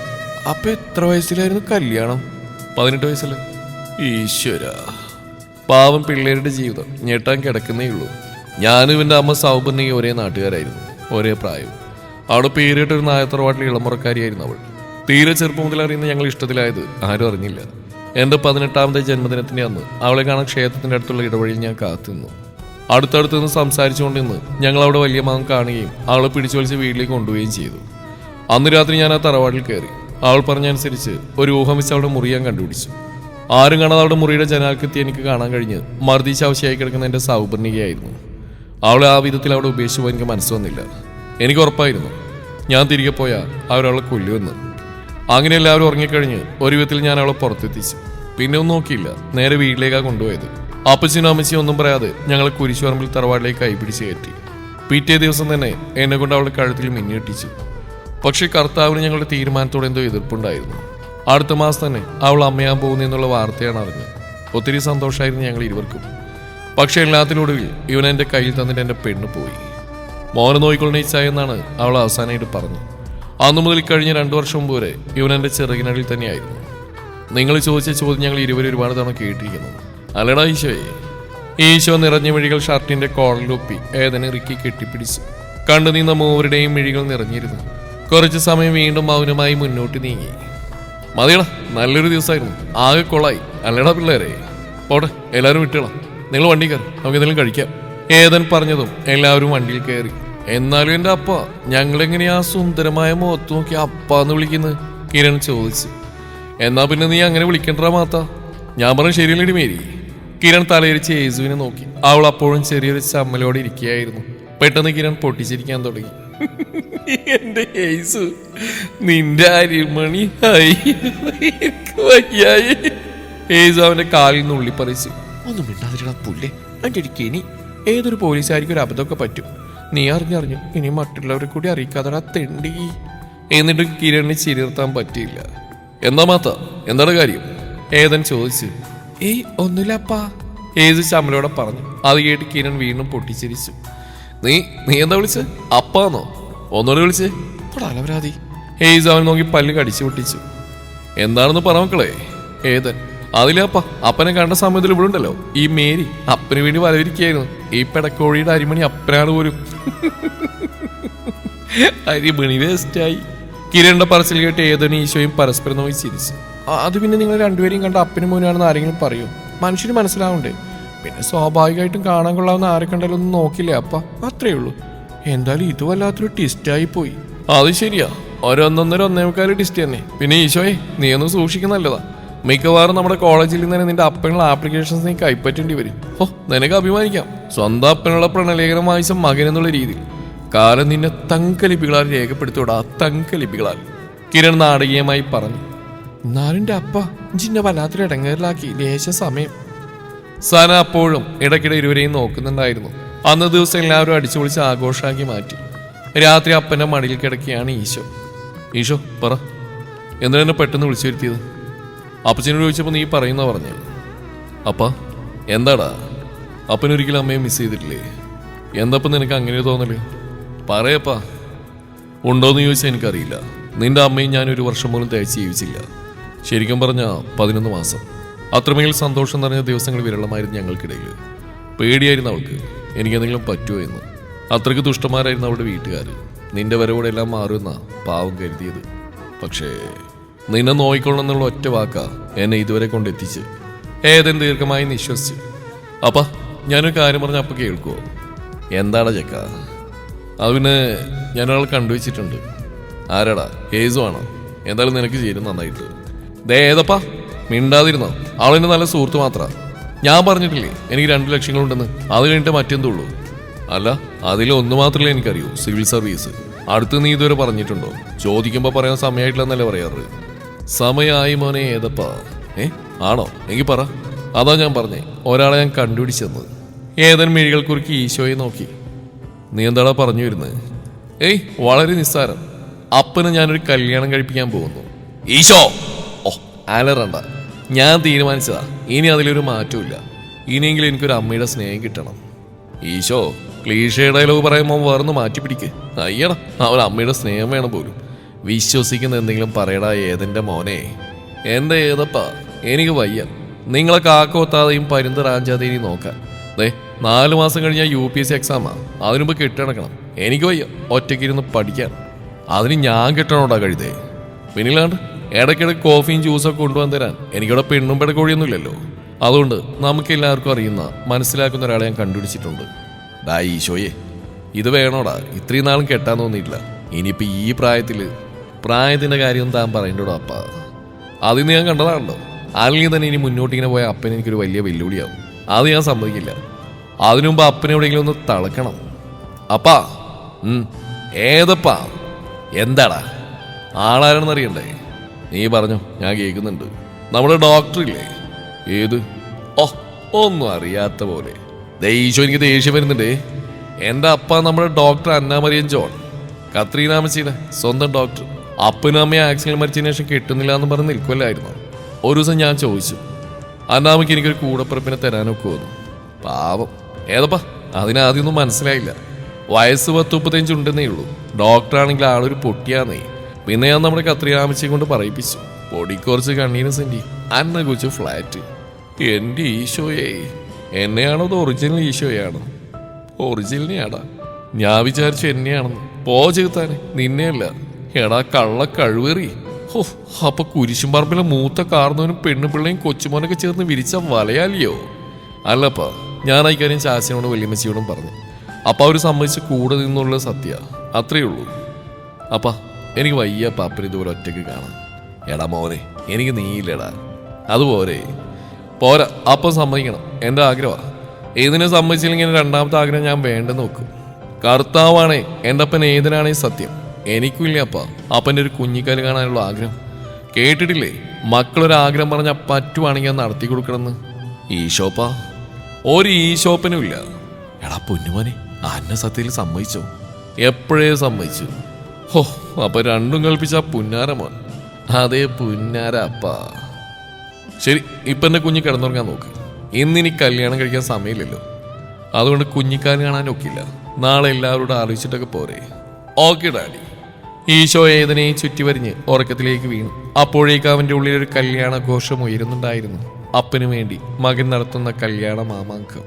അപ്പൊ എത്ര വയസ്സിലായിരുന്നു കല്യാണം? 18 വയസ്സല്ലേ? ഈശ്വര, പാവം പിള്ളേരുടെ ജീവിതം ഞെട്ടാൻ കിടക്കുന്നേ ഉള്ളൂ. ഞാനും ഇവന്റെ അമ്മ സൗപർണിക ഒരേ നാട്ടുകാരായിരുന്നു, ഒരേ പ്രായം. അവിടെ പേരിട്ടൊരു നായത്തറവാട്ടിൽ ഇളമുറക്കാരിയായിരുന്നു അവൾ. തീരെ ചെറുപ്പം മുതൽ അറിയുന്ന ഞങ്ങൾ ഇഷ്ടത്തിലായത് ആരും അറിഞ്ഞില്ല. എൻ്റെ 18ാമത്തെ ജന്മദിനത്തിൻ്റെ അന്ന് അവളെ കാണാൻ ക്ഷേത്രത്തിൻ്റെ അടുത്തുള്ള ഇടവഴിയിൽ ഞാൻ കാത്തുനിന്നു. അടുത്തടുത്ത് നിന്ന് സംസാരിച്ചുകൊണ്ടിരുന്ന് ഞങ്ങൾ അവിടെ വലിയ മകൻ കാണുകയും അവളെ പിടിച്ചു വലിച്ച് വീട്ടിലേക്ക് കൊണ്ടുപോവുകയും ചെയ്തു. അന്ന് രാത്രി ഞാൻ ആ തറവാട്ടിൽ കയറി. അവൾ പറഞ്ഞനുസരിച്ച് ഒരു ഊഹം വെച്ച് അവളുടെ മുറി ഞാൻ കണ്ടുപിടിച്ചു. ആരും കാണാതെ അവളുടെ മുറിയുടെ ജനാൽക്കെത്തി എനിക്ക് കാണാൻ കഴിഞ്ഞ് മർദ്ദിച്ചാവശ്യമായി കിടക്കുന്ന എൻ്റെ സൗപർണികയായിരുന്നു. അവളെ ആ വിധത്തിൽ അവിടെ ഉപേക്ഷിച്ചു പോകാൻ എനിക്ക് മനസ്സ് വന്നില്ല. എനിക്ക് ഉറപ്പായിരുന്നു ഞാൻ തിരികെ പോയാൽ അവരവളെ കൊല്ലുമെന്ന്. അങ്ങനെ എല്ലാവരും ഉറങ്ങിക്കഴിഞ്ഞ് ഒരു വിധത്തിൽ ഞാൻ അവളെ പുറത്തെത്തിച്ചു. പിന്നെ ഒന്നും നോക്കിയില്ല, നേരെ വീട്ടിലേക്കാണ് കൊണ്ടുപോയത്. അപ്പച്ചനും അമ്മച്ചിയും ഒന്നും പറയാതെ ഞങ്ങളെ കുരിശുപറമ്പിൽ തറവാട്ടിലേക്ക് കൈപിടിച്ച് കയറ്റി. പിറ്റേ ദിവസം തന്നെ എന്നെ കൊണ്ട് അവളുടെ കഴുത്തിൽ മിന്നിയിട്ടിച്ചു. പക്ഷേ കർത്താവിന് ഞങ്ങളുടെ തീരുമാനത്തോടെ എന്തോ എതിർപ്പുണ്ടായിരുന്നു. അടുത്ത മാസം തന്നെ അവൾ അമ്മയാൻ പോകുന്നു എന്നുള്ള വാർത്തയാണ് അറിഞ്ഞത്. ഒത്തിരി സന്തോഷമായിരുന്നു ഞങ്ങൾ ഇരുവർക്കും. പക്ഷെ എല്ലാത്തിനൊടുവിൽ ഇവൻ എൻ്റെ കയ്യിൽ തന്നിട്ട് എൻ്റെ പെണ്ണ് പോയി. മോനെ നോയിക്കൊള്ളുന്ന ഇച്ഛായെന്നാണ് അവൾ അവസാനമായിട്ട് പറഞ്ഞത്. അന്നു മുതൽ കഴിഞ്ഞ 2 വർഷം മുമ്പ് വരെ ഇവൻ എൻ്റെ ചെറുകിനടിൽ തന്നെയായിരുന്നു. നിങ്ങൾ ചോദിച്ച ചോദ്യം ഞങ്ങൾ ഇരുവരും ഒരുപാട് തവണ കേട്ടിരിക്കുന്നു. അല്ലടാ ഈശോയെ? ഈശോ നിറഞ്ഞ മിഴികൾ ഷർട്ടിന്റെ കോളറിലൊപ്പി ഏതനെ ഇറുക്കി കെട്ടിപ്പിടിച്ചു. കണ്ടു നിന്ന മൂവരുടെയും മിഴികൾ നിറഞ്ഞിരുന്നു. കുറച്ചു സമയം വീണ്ടും മൗനമായി മുന്നോട്ട് നീങ്ങി. മതിയടാ, നല്ലൊരു ദിവസമായിരുന്നു, ആകെ കൊള്ളായി. അല്ലടാ പിള്ളേരെ? പോട്ടെ, എല്ലാവരും വിട്ടോളാം. നിങ്ങൾ വണ്ടി കയറി, നമുക്ക് എന്തെങ്കിലും കഴിക്കാം. ഏതൻ പറഞ്ഞതും എല്ലാവരും വണ്ടിയിൽ കയറി. എന്നാലും എൻ്റെ അപ്പ, ഞങ്ങളെങ്ങനെയാ സുന്ദരമായ മുഖത്ത് നോക്കി അപ്പാന്ന് വിളിക്കുന്നത്? കിരൺ ചോദിച്ചു. എന്നാ പിന്നെ നീ അങ്ങനെ വിളിക്കണ്ടാ മാത്ത. ഞാൻ പറഞ്ഞ ശരിയല്ലടി മേരി. കിരൺ തലയിരിച്ച് യേസുവിനെ നോക്കി. അവൾ അപ്പോഴും ചെറിയൊരു ചമ്മലോടെ ഇരിക്കുകയായിരുന്നു. പെട്ടെന്ന് കിരൺ പൊട്ടിച്ചിരിക്കാൻ തുടങ്ങി. എന്റെ യേസു, നിന്റെ അരിമണി വയ്യായി. യേസു അവന്റെ കാലിൽ നിന്ന് ഉള്ളിപ്പറിച്ചു. ഒന്നും മിണ്ടാതിരിടാ പുല്ലേ, എൻ്റെ ഇടയ്ക്ക് ഇനി ഏതൊരു പോലീസുകാരിക്കും ഒരു അബദ്ധമൊക്കെ പറ്റും. നീ അറിഞ്ഞറിഞ്ഞു, ഇനി മറ്റുള്ളവരെ കൂടി അറിയിക്കാതെ തെണ്ടി. എന്നിട്ട് കിരണിന് ചിരിർത്താൻ പറ്റിയില്ല. എന്താ മാത്ത, എന്താണ് കാര്യം? ഏതൻ ചോദിച്ചു. ഏയ് ഒന്നുമില്ലപ്പാ, ഏത് ചമ്മലോടെ പറഞ്ഞു. അത് കേട്ട് കിരൺ വീണ്ടും പൊട്ടിച്ചിരിച്ചു. നീ എന്താ വിളിച്ച്? അപ്പാന്നോ? ഒന്നുകൂടെ വിളിച്ച് അലവരാതി. ഏയ്സ് അവൻ നോക്കി പല്ല് കടിച്ചു പൊട്ടിച്ചു. എന്താണെന്ന് പറ മക്കളെ. ഏതൻ. അതിലപ്പ അപ്പനെ കണ്ട സമയത്തിൽ ഇവിടെ ഉണ്ടല്ലോ ഈ മേരി അപ്പന് വേണ്ടി വരവിരിക്കുകയായിരുന്നു. ഈ പെടക്കോഴിയുടെ അരിമണി അപ്പനാണ് പോലും. അരിമണി വേസ്റ്റായി. കിരണിന്റെ പറച്ചിൽ കേട്ട് ഏതനും ഈശോയും പരസ്പരം നോക്കി ചിരിച്ചു. അത് പിന്നെ നിങ്ങൾ രണ്ടുപേരെയും കണ്ട അപ്പനും മോനാണെന്ന് ആരെങ്കിലും പറയൂ? മനുഷ്യന് മനസ്സിലാവണ്ടേ? പിന്നെ സ്വാഭാവികമായിട്ടും കാണാൻ കൊള്ളാവുന്ന ആരെ കണ്ടാലും ഒന്നും നോക്കില്ല അപ്പ, അത്രേ ഉള്ളൂ. എന്തായാലും ഇത് വല്ലാത്തൊരു ടിസ്റ്റായി പോയി. അത് ശരിയാ, 1.5 ടിസ്റ്റ് തന്നെ. പിന്നെ ഈശോയെ, നീ ഒന്ന് സൂക്ഷിക്കുന്നല്ലതാ. മിക്കവാറും നമ്മുടെ കോളേജിൽ നിന്ന് തന്നെ നിന്റെ അപ്പനുള്ള ആപ്ലിക്കേഷൻസ് നീ കൈപ്പറ്റേണ്ടി വരും. നിനക്ക് അഭിമാനിക്കാം, സ്വന്തം അപ്പനുള്ള പ്രണലേഖനം വായിച്ച മകൻ എന്നുള്ള രീതിയിൽ. കാലം നിന്നെ തങ്കലിപികളാൽ രേഖപ്പെടുത്തിയോടാ, തങ്കലിപികളാൽ. കിരൺ നാടകീയമായി പറഞ്ഞു. എന്നാലും എൻ്റെ അപ്പ ജിന്നെ വല്ലാത്തൊരു ഇടങ്ങേറിലാക്കി ലേശ സമയം. സന അപ്പോഴും ഇടയ്ക്കിടെ ഇരുവരെയും നോക്കുന്നുണ്ടായിരുന്നു. അന്ന് ദിവസം എല്ലാവരും അടിച്ചു പൊളിച്ച് ആഘോഷമാക്കി മാറ്റി. രാത്രി അപ്പൻ്റെ മടിയിൽ കിടക്കുകയാണ് ഈശോ. ഈശോ പറ, എന്തിനാ പെട്ടെന്ന് വിളിച്ചു വരുത്തിയത്? അപ്പച്ചനോട് ചോദിച്ചപ്പോൾ നീ പറയുന്ന പറഞ്ഞ്. അപ്പ എന്താടാ, അപ്പനൊരിക്കലും അമ്മയെ മിസ് ചെയ്തിട്ടില്ലേ? എന്തപ്പം നിനക്ക് അങ്ങനെ തോന്നല്? പറയപ്പാ. ഉണ്ടോയെന്ന് ചോദിച്ചാൽ എനിക്കറിയില്ല. നിന്റെ അമ്മയും ഞാൻ 1 വർഷം പോലും തേച്ച് ജീവിച്ചില്ല. ശരിക്കും പറഞ്ഞാൽ 11 മാസം. അത്രമേൽ സന്തോഷം നിറഞ്ഞ ദിവസങ്ങൾ വിരളമായിരുന്നു ഞങ്ങൾക്കിടയിൽ. പേടിയായിരുന്നു അവൾക്ക് എനിക്കെന്തെങ്കിലും പറ്റുമോ എന്ന്. അത്രയ്ക്ക് ദുഷ്ടന്മാരായിരുന്നു അവളുടെ വീട്ടുകാർ. നിന്റെ വരവോടെ എല്ലാം മാറുമെന്നാ പാവം കരുതിയത്. പക്ഷേ നിന്നെ നോയിക്കൊള്ളണം എന്നുള്ള ഒറ്റ വാക്കാ എന്നെ ഇതുവരെ കൊണ്ടെത്തിച്ച്. ഏതെങ്കിലും ദീർഘമായി നിശ്വസിച്ച്. അപ്പാ ഞാനൊരു കാര്യം പറഞ്ഞ അപ്പം കേൾക്കുമോ? എന്താടാ ചെക്ക? അത് പിന്നെ ഞാനൊരാൾ കണ്ടുവച്ചിട്ടുണ്ട്. ആരാടാ? ഹേസു ആണോ? എന്തായാലും നിനക്ക് ചേരും നന്നായിട്ട്. ദേ ഏതപ്പാ, മിണ്ടാതിരുന്നോ? അവളെന്നെ നല്ല സുഹൃത്ത് മാത്രമാണ്. ഞാൻ പറഞ്ഞിട്ടില്ലേ എനിക്ക് 2 ലക്ഷങ്ങളുണ്ടെന്ന്? അത് കഴിഞ്ഞിട്ട് മറ്റെന്തുള്ളൂ. അല്ല, അതിലൊന്ന് മാത്രമല്ലേ എനിക്കറിയൂ, സിവിൽ സർവീസ്. അടുത്ത് നീ ഇതുവരെ പറഞ്ഞിട്ടുണ്ടോ? ചോദിക്കുമ്പോൾ പറയാൻ സമയമായിട്ടില്ലെന്നല്ലേ പറയാറ്. സമയമായി മോനെ ഏതപ്പാ. ആണോ? എങ്കിൽ പറ. അതാ ഞാൻ പറഞ്ഞേ, ഒരാളെ ഞാൻ കണ്ടുപിടിച്ചെന്ന്. ഏതെങ്കിലും മിഴികൾ കുറുക്കി ഈശോയെ നോക്കി. നീ എന്താടാ പറഞ്ഞു വരുന്നത്? വളരെ നിസ്സാരം. അപ്പന് ഞാനൊരു കല്യാണം കഴിപ്പിക്കാൻ പോകുന്നു. ഈശോ! അലറണ്ട, ഞാൻ തീരുമാനിച്ചതാ. ഇനി അതിലൊരു മാറ്റമില്ല. ഇനിയെങ്കിലും എനിക്കൊരു അമ്മയുടെ സ്നേഹം കിട്ടണം. ഈശോ, ക്ലീഷേ ഡയലോഗ് പറയുമ്പോൾ വേറൊന്ന് മാറ്റിപ്പിടിക്ക്. അയ്യടാ, അവൻ അമ്മയുടെ സ്നേഹം വേണം പോലും. വിശ്വസിക്കുന്ന എന്തെങ്കിലും പറയടാ ഏതെന്റെ മോനെ. എന്റെ ഏതപ്പാ, എനിക്ക് വയ്യ നിങ്ങളെ കാക്കൊത്താതെയും പരുന്തറാഞ്ചാതെയും നോക്കാൻ. 4 മാസം കഴിഞ്ഞാൽ UPSC എക്സാമാ. അതിനുമ്പ് കെട്ടിടക്കണം. എനിക്ക് വയ്യ ഒറ്റയ്ക്കിരുന്ന് പഠിക്കാൻ. അതിന് ഞാൻ കെട്ടണോടാ കഴുതേ. പിന്നില്ലാണ്ട് ഇടയ്ക്കിടയ്ക്ക് കോഫിയും ജ്യൂസൊക്കെ കൊണ്ടുവന്ന് തരാൻ എനിക്കിവിടെ പെണ്ണും പെടക്കോഴിയൊന്നുമില്ലല്ലോ. അതുകൊണ്ട് നമുക്കെല്ലാവർക്കും അറിയുന്ന മനസ്സിലാക്കുന്ന ഒരാളെ ഞാൻ കണ്ടുപിടിച്ചിട്ടുണ്ട്. ഡാ ഈശോയെ, ഇത് വേണോടാ? ഇത്രയും നാളും കെട്ടാൻ തോന്നിയിട്ടില്ല. ഇനിയിപ്പോൾ ഈ പ്രായത്തിൻ്റെ കാര്യം താൻ പറയണ്ടോടോ അപ്പ. അതിന്ന് ഞാൻ കണ്ടതാണല്ലോ. അല്ലെങ്കിൽ തന്നെ ഇനി മുന്നോട്ടിങ്ങനെ പോയ അപ്പന് എനിക്കൊരു വലിയ വെല്ലുവിളിയാവും. അത് ഞാൻ സമ്മതിക്കില്ല. അതിനുമുമ്പ് അപ്പനെവിടെയെങ്കിലും ഒന്ന് തളക്കണം. അപ്പാ. ഏതപ്പാ? എന്താടാ? ആളാരെന്നറിയണ്ടേ? നീ പറഞ്ഞോ, ഞാൻ കേൾക്കുന്നുണ്ട്. നമ്മുടെ ഡോക്ടറില്ലേ? ഏത്? ഒന്നും അറിയാത്ത പോലെ. ഈശോ, എനിക്ക് ദേഷ്യം വരുന്നുണ്ടേ. എൻ്റെ അപ്പ നമ്മുടെ ഡോക്ടർ അന്നാമറിയൻ ജോൺ, കത്രീനാമച്ചിയുടെ സ്വന്തം ഡോക്ടർ. അപ്പനും അമ്മയും ആക്സിഡന്റ് മരിച്ചതിന് ശേഷം കിട്ടുന്നില്ല എന്ന് പറഞ്ഞ് നിൽക്കുമല്ലായിരുന്നു. ഒരു ദിവസം ഞാൻ ചോദിച്ചു, അന്നാമയ്ക്ക് എനിക്കൊരു കൂടപ്പിറപ്പിനെ തരാനൊക്കെ വന്നു. പാവം. ഏതപ്പാ? അതിനാദ്യമൊന്നും മനസ്സിലായില്ല. വയസ്സ് 10-35 ഉണ്ടെന്നേ ഉള്ളൂ. ഡോക്ടറാണെങ്കിൽ ആളൊരു പൊട്ടിയാന്നേ. പിന്നെ ഞാൻ നമ്മുടെ കത്രിയാമച്ചയെ കൊണ്ട് പറയിപ്പിച്ചു. പൊടിക്കുറച്ച് കണ്ണീരും സെന്റി അന്ന കുറിച്ച് ഫ്ലാറ്റ്. എൻ്റെ ഈശോയെ, എന്നെയാണോ അത് ഒറിജിനൽ ഈശോയാണോ? ഒറിജിനലിനെയാടാ. ഞാൻ വിചാരിച്ചു എന്നെയാണെന്ന്. ചെകുത്താനെ, നിന്നെയല്ല. എടാ കള്ള കഴിവേറി. അപ്പൊ കുരിശുംപറമ്പിലെ മൂത്ത കാർന്നവനും പെണ്ണുപിള്ളയും കൊച്ചുമോനൊക്കെ ചേർന്ന് വിരിച്ച വലയാലിയോ? അല്ലപ്പാ, ഞാൻ ഈ കാര്യം ചാച്ചനോടും വല്യമ്മച്ചിയോടും പറഞ്ഞു. അപ്പൊ അവര് സമ്മതിച്ച് കൂടെ നിന്നുള്ള സത്യ. അത്രയേ ഉള്ളൂ. അപ്പാ, എനിക്ക് വയ്യ പാപ്പന് ഇതുപോലെ ഒറ്റയ്ക്ക് കാണാം. എടാ മോനെ, എനിക്ക് നീയില്ലടാ. അതുപോലെ പോരാ. അപ്പം സമ്മതിക്കണം. എൻ്റെ ആഗ്രഹമാണ്. ഏതിനെ സമ്മതിച്ചില്ലെങ്കിൽ രണ്ടാമത്തെ ആഗ്രഹം ഞാൻ വേണ്ടെന്ന് നോക്കും. കർത്താവാണേ എൻ്റെ അപ്പൻ ഏതിനാണേ സത്യം. എനിക്കില്ല അപ്പാ അപ്പൻ്റെ ഒരു കുഞ്ഞിക്കാല് കാണാനുള്ള ആഗ്രഹം. കേട്ടിട്ടില്ലേ, മക്കളൊരാഗ്രഹം പറഞ്ഞാൽ പറ്റുവാണെങ്കിൽ നടത്തി കൊടുക്കണമെന്ന്. ഈശോപ്പാ, ഒരു ഈശോപ്പനും ഇല്ല. എടാ പൊന്നുമോനെ, അന്ന സത്യത്തിൽ സമ്മതിച്ചോ? എപ്പോഴേ സമ്മതിച്ചു. അപ്പൊ രണ്ടും കൽപ്പിച്ച പുന്നാര മോൻ. അതേ പുന്നാര അപ്പാ. ശരി, ഇപ്പൊ എന്റെ കുഞ്ഞ് കിടന്നുറങ്ങാൻ നോക്ക്. ഇന്നിനി കല്യാണം കഴിക്കാൻ സമയമില്ലല്ലോ. അതുകൊണ്ട് കുഞ്ഞിക്കാല് കാണാനൊക്കില്ല. നാളെ എല്ലാവരോടും ആലോചിച്ചിട്ടൊക്കെ പോരെ? Okay daddy. ഈശോ ഏതിനെയും ചുറ്റിവരിഞ്ഞ് ഉറക്കത്തിലേക്ക് വീണു. അപ്പോഴേക്ക് അവന്റെ ഉള്ളിൽ ഒരു കല്യാണ ഘോഷം ഉയരുന്നുണ്ടായിരുന്നു. അപ്പനു വേണ്ടി മകൻ നടത്തുന്ന കല്യാണ മാമാങ്കം.